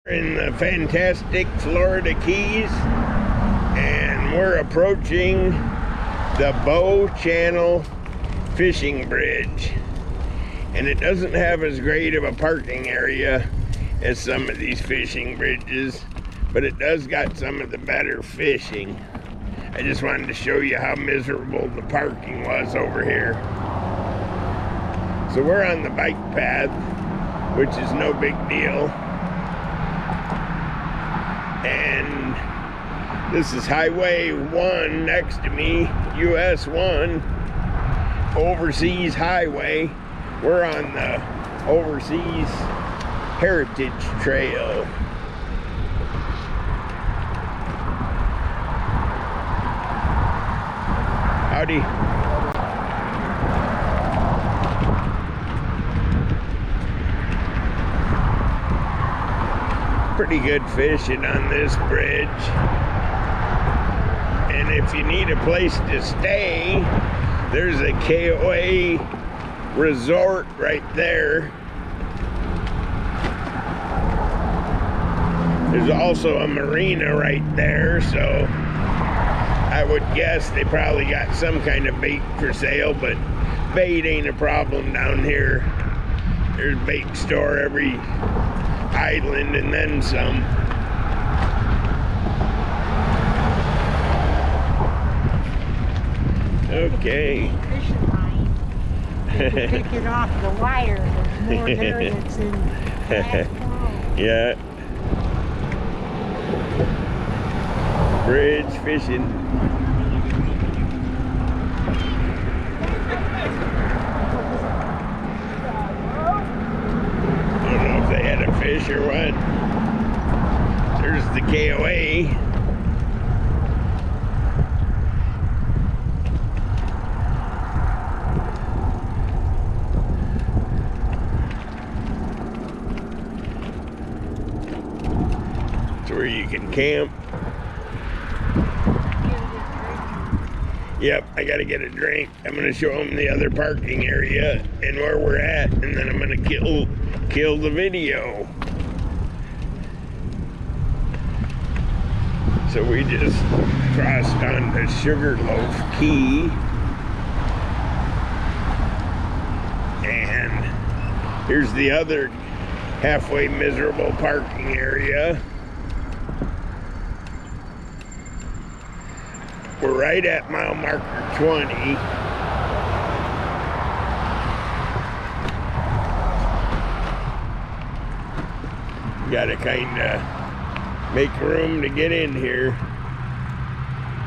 In the fantastic Florida Keys, and we're approaching the Bow Channel fishing bridge, and it doesn't have as great of a parking area as some of these fishing bridges, but it does got some of the better fishing. I just wanted to show you how miserable the parking was over here. So we're on the bike path, which is no big deal. And this is Highway 1 next to me, US 1, Overseas Highway. We're on the Overseas Heritage Trail. Howdy. Pretty good fishing on this bridge, and if you need a place to stay, there's a KOA resort right there. There's also a marina right there, so I would guess they probably got some kind of bait for sale, but bait ain't a problem down here. There's a bait store every island and then some. Okay. Fishing line. You can pick it off the wire. There's more there that's in black pearl. Yeah. Bridge fishing. Fish or what? There's the KOA. It's where you can camp. Yep, I gotta get a drink. I'm gonna show them the other parking area and where we're at, and then I'm gonna kill the video. So we just crossed onto Sugarloaf Key, and here's the other halfway miserable parking area. We're right at mile marker 20. Gotta kinda make room to get in here.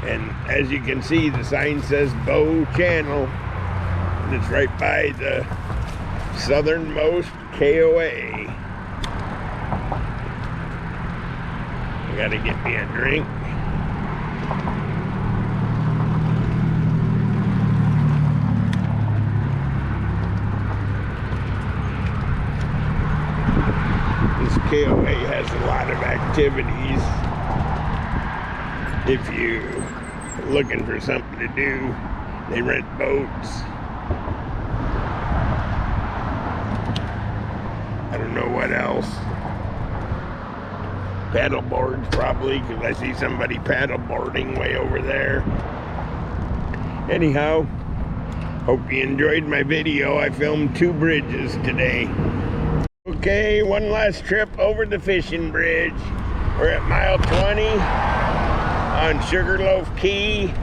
And as you can see, the sign says Bow Channel, and it's right by the southernmost KOA. I gotta get me a drink. KOA has a lot of activities. If you're looking for something to do, they rent boats. I don't know what else. Paddle boards probably, because I see somebody paddle boarding way over there. Anyhow, hope you enjoyed my video. I filmed 2 bridges today. Okay, one last trip over the fishing bridge. We're at mile 20 on Sugarloaf Key.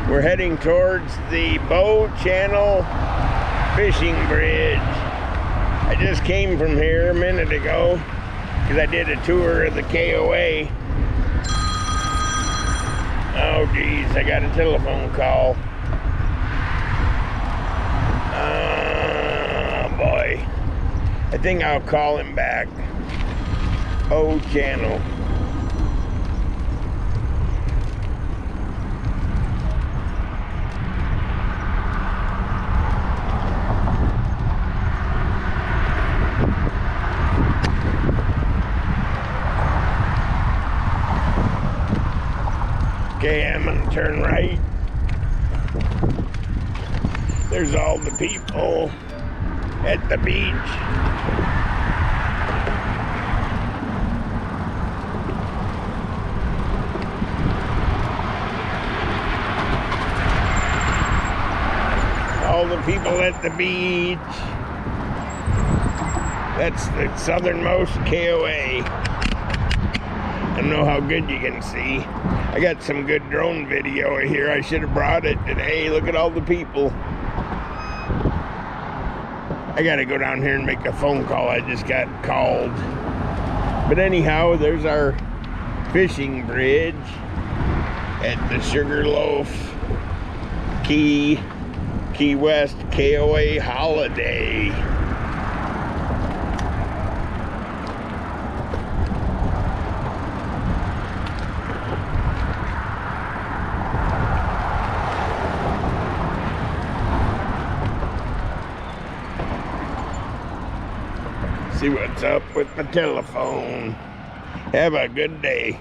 We're heading towards the Bow Channel fishing bridge. I just came from here a minute ago because I did a tour of the KOA. Oh geez, I got a telephone call. Oh boy. I think I'll call him back. Bow Channel. Okay, I'm gonna turn right. There's all the people at the beach. people at the beach. That's the southernmost KOA. I don't know how good you can see. I got some good drone video here. I should have brought it today. Look at all the people. I gotta go down here and make a phone call. I just got called. But anyhow, there's our fishing bridge at the Sugarloaf Key West KOA holiday. See what's up with my telephone. Have a good day.